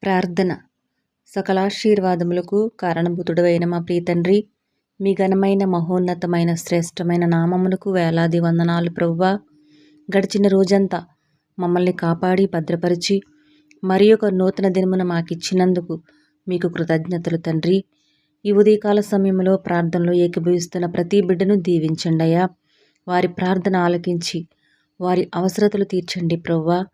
ప్రార్థన. సకలాశీర్వాదములకు కారణభూతుడవైన మా ప్రియతండ్రి, మీ ఘనమైన మహోన్నతమైన శ్రేష్టమైన నామమునకు వేలాది వందనాలు ప్రభువా. గడిచిన రోజంతా మమ్మల్ని కాపాడి భద్రపరిచి మరి ఒక నూతన దినమున మాకిచ్చినందుకు మీకు కృతజ్ఞతలు తండ్రి. ఈ ఉదయకాల సమయంలో ప్రార్థనలో ఏకీభవిస్తున్న ప్రతి బిడ్డను దీవించండి అయ్యా. వారి ప్రార్థన ఆలకించి వారి అవసరతలు తీర్చండి ప్రభువా.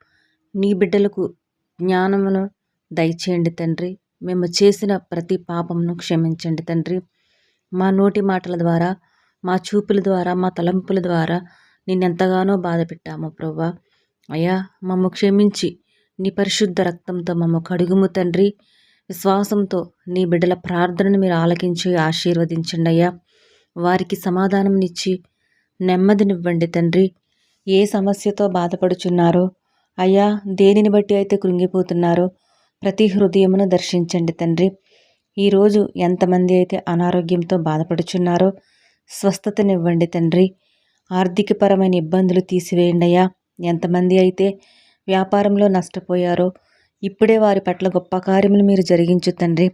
నీ బిడ్డలకు జ్ఞానమును దయచేయండి తండ్రి. మేము చేసిన ప్రతి పాపమును క్షమించండి తండ్రి. మా నోటి మాటల ద్వారా, మా చూపుల ద్వారా, మా తలంపుల ద్వారా నిన్నెంతగానో బాధ పెట్టాము ప్రభువా. అయ్యా, మమ్ము క్షమించి నీ పరిశుద్ధ రక్తంతో మమ్ము కడుగుము తండ్రి. విశ్వాసంతో నీ బిడ్డల ప్రార్థనను మీరు ఆలకించి ఆశీర్వదించండి అయ్యా. వారికి సమాధానంనిచ్చి నెమ్మదినివ్వండి తండ్రి. ఏ సమస్యతో బాధపడుచున్నారో అయ్యా, దేనిని బట్టి అయితే కృంగిపోతున్నారో ప్రతి హృదయమును దర్శించండి తండ్రి. ఈరోజు ఎంతమంది అయితే అనారోగ్యంతో బాధపడుచున్నారో స్వస్థతనివ్వండి తండ్రి. ఆర్థికపరమైన ఇబ్బందులు తీసివేయండి అయ్యా. ఎంతమంది అయితే వ్యాపారంలో నష్టపోయారో ఇప్పుడే వారి పట్ల గొప్ప కార్యములు మీరు జరిగించు తండ్రి.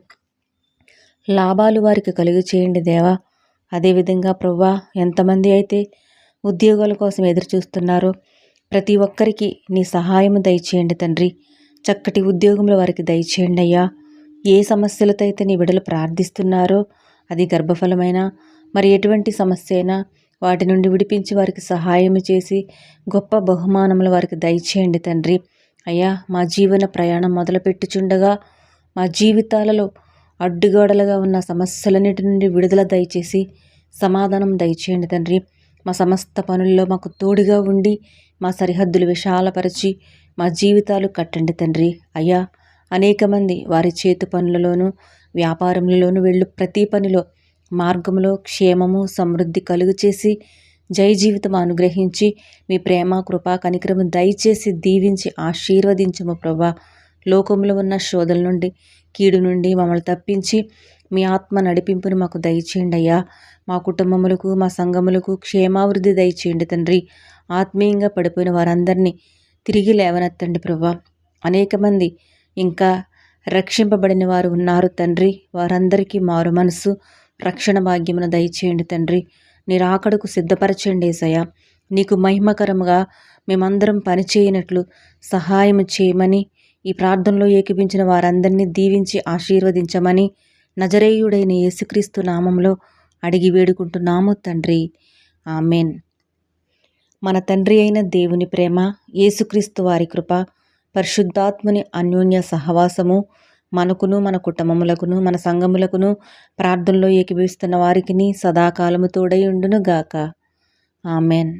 లాభాలు వారికి కలుగు చేయండి దేవా. అదేవిధంగా ప్రభువా, ఎంతమంది అయితే ఉద్యోగాల కోసం ఎదురు చూస్తున్నారో ప్రతి ఒక్కరికి నీ సహాయము దయచేయండి తండ్రి. చక్కటి ఉద్యోగంలో వారికి దయచేయండి అయ్యా. ఏ సమస్యలతో అయితే నీ బిడ్డలు ప్రార్థిస్తున్నారో, అది గర్భఫలమైనా మరి ఎటువంటి సమస్య అయినా వాటి నుండి విడిపించి వారికి సహాయం చేసి గొప్ప బహుమానములు వారికి దయచేయండి తండ్రి. అయ్యా, మా జీవన ప్రయాణం మొదలుపెట్టుచుండగా మా జీవితాలలో అడ్డుగోడలుగా ఉన్న సమస్యలన్నిటి నుండి విడుదల దయచేసి సమాధానం దయచేయండి తండ్రి. మా సమస్త పనుల్లో మాకు తోడుగా ఉండి మా సరిహద్దులు విశాలపరిచి మా జీవితాలు కట్టండి తండ్రి. అయ్యా, అనేక మంది వారి చేతి పనులలోనూ వ్యాపారములలోనూ వెళ్ళు ప్రతి పనిలో మార్గంలో క్షేమము సమృద్ధి కలుగు చేసి జయ జీవితం అనుగ్రహించి మీ ప్రేమ కృప కనికరము దయచేసి దీవించి ఆశీర్వదించము ప్రభా. లోకంలో ఉన్న శోధల నుండి కీడు నుండి మమ్మల్ని తప్పించి మీ ఆత్మ నడిపింపును మాకు దయచేయండి అయ్యా. మా కుటుంబములకు మా సంఘములకు క్షేమావృద్ధి దయచేయండి తండ్రి. ఆత్మీయంగా పడిపోయిన వారందరినీ తిరిగి లేవనెత్తండి ప్రభా. అనేక మంది ఇంకా రక్షింపబడిన వారు ఉన్నారు తండ్రి. వారందరికీ మారు మనసు రక్షణ భాగ్యమును దయచేయండి తండ్రి. నీ రాకడకు సిద్ధపరచండి యేసయ్యా. నీకు మహిమకరముగా మేమందరం పనిచేయనట్లు సహాయం చేయమని ఈ ప్రార్థనలో ఏకీపించిన వారందరినీ దీవించి ఆశీర్వదించమని నజరేయుడైన యేసుక్రీస్తు నామంలో అడిగి వేడుకుంటున్నాము తండ్రి. ఆమెన్. మన తండ్రి అయిన దేవుని ప్రేమ, యేసుక్రీస్తు వారి కృప, పరిశుద్ధాత్ముని అన్యోన్య సహవాసము మనకును మన కుటుంబములకును మన సంఘములకును ప్రార్థనలో ఏకీభవిస్తున్న వారికిని సదాకాలము తోడై ఉండును గాక. ఆమెన్.